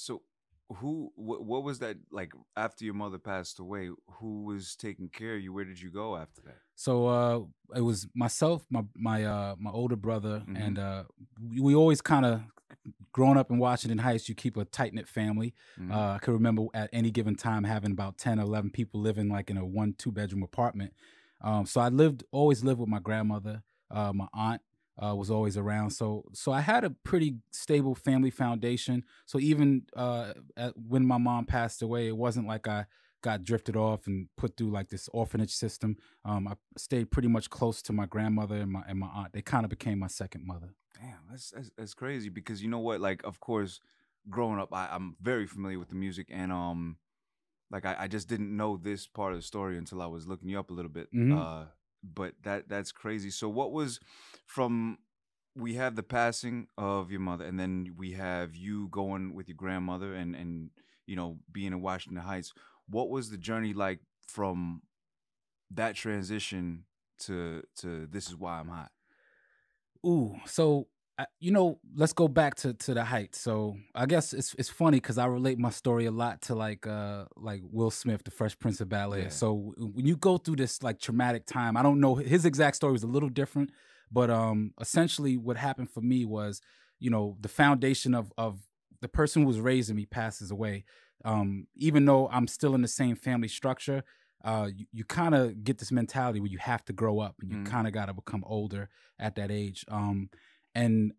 So, what was that like after your mother passed away? Who was taking care of you? Where did you go after that? So it was myself, my older brother, Mm-hmm. and we always kind of growing up in Washington Heights. You keep a tight knit family. Mm-hmm. I can remember at any given time having about 10 or 11 people living like in a 1 2 bedroom apartment. So I always lived with my grandmother. My aunt was always around. So I had a pretty stable family foundation. So even when my mom passed away, it wasn't like I got drifted off and put through like this orphanage system. I stayed pretty much close to my grandmother and my aunt. They kind of became my second mother. Damn, that's crazy because you know what? Like, of course, growing up, I'm very familiar with the music, and like I just didn't know this part of the story until I was looking you up a little bit. Hmm. But that's crazy. So, what was from? We have the passing of your mother, and then we have you going with your grandmother, and being in Washington Heights. What was the journey like from that transition to this is why I'm hot? Ooh, so let's go back to the heights. So I guess it's funny because I relate my story a lot to like Will Smith, the Fresh Prince of Bel Air. Yeah. So when you go through this like traumatic time, I don't know his exact story was a little different, but essentially what happened for me was the foundation of the person who was raising me passes away. Even though I'm still in the same family structure, you kind of get this mentality where you have to grow up and you Mm-hmm. kind of got to become older at that age. And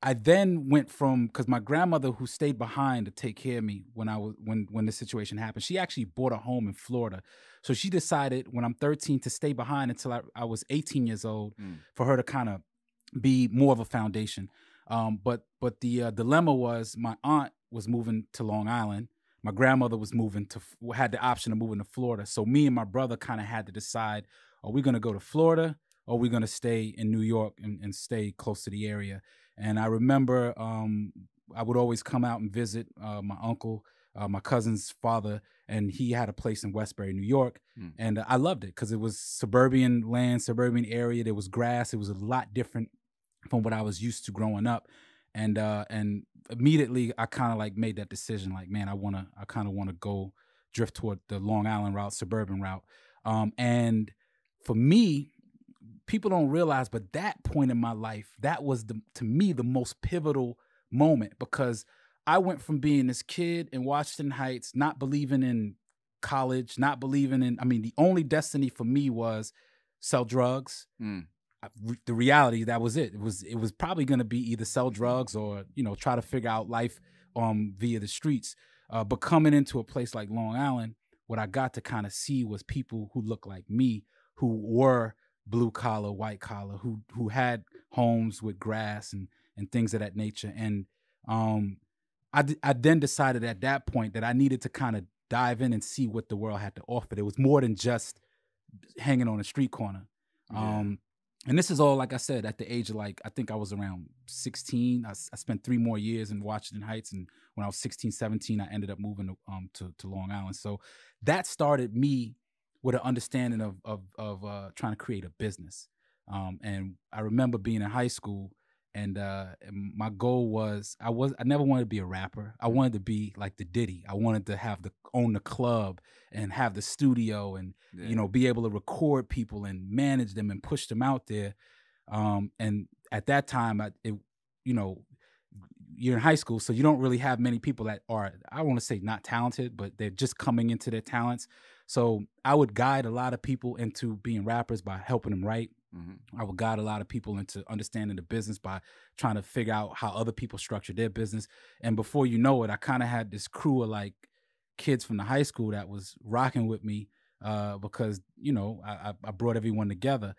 I then went from because my grandmother who stayed behind to take care of me when I was when the situation happened, she actually bought a home in Florida. So she decided when I'm 13 to stay behind until I was 18 years old for her to kind of be more of a foundation. But the dilemma was my aunt was moving to Long Island. My grandmother was moving had the option of moving to Florida. So me and my brother kind of had to decide: are we going to go to Florida or are we going to stay in New York and stay close to the area? And I remember I would always come out and visit my uncle, my cousin's father, and he had a place in Westbury, New York. Mm. And I loved it because it was suburban land, suburban area. There was grass. It was a lot different from what I was used to growing up. And immediately I kind of like made that decision, like, man, I kind of want to go drift toward the Long Island route, suburban route. And for me, people don't realize, but that point in my life, that was to me the most pivotal moment because I went from being this kid in Washington Heights, not believing in college, not believing in, I mean, the only destiny for me was sell drugs. Mm. The reality, that was it. It was probably going to be either sell drugs or try to figure out life via the streets. But coming into a place like Long Island, what I got to kind of see was people who looked like me, who were blue collar, white collar, who had homes with grass and things of that nature. And um, I then decided at that point that I needed to kind of dive in and see what the world had to offer. There was more than just hanging on a street corner. Yeah. Um, and this is all, like I said, at the age of like, I think I was around 16. I spent 3 more years in Washington Heights. And when I was 16, 17, I ended up moving to Long Island. So that started me with an understanding of trying to create a business. And I remember being in high school and my goal was I never wanted to be a rapper. I wanted to be like the Diddy. I wanted to own the club and have the studio and Yeah. be able to record people and manage them and push them out there. And at that time, you know, you're in high school, so you don't really have many people that are, I want to say not talented, but they're just coming into their talents. So I would guide a lot of people into being rappers by helping them write. Mm-hmm. I would guide a lot of people into understanding the business by trying to figure out how other people structure their business. And before you know it, I kind of had this crew of like kids from the high school that was rocking with me because I brought everyone together.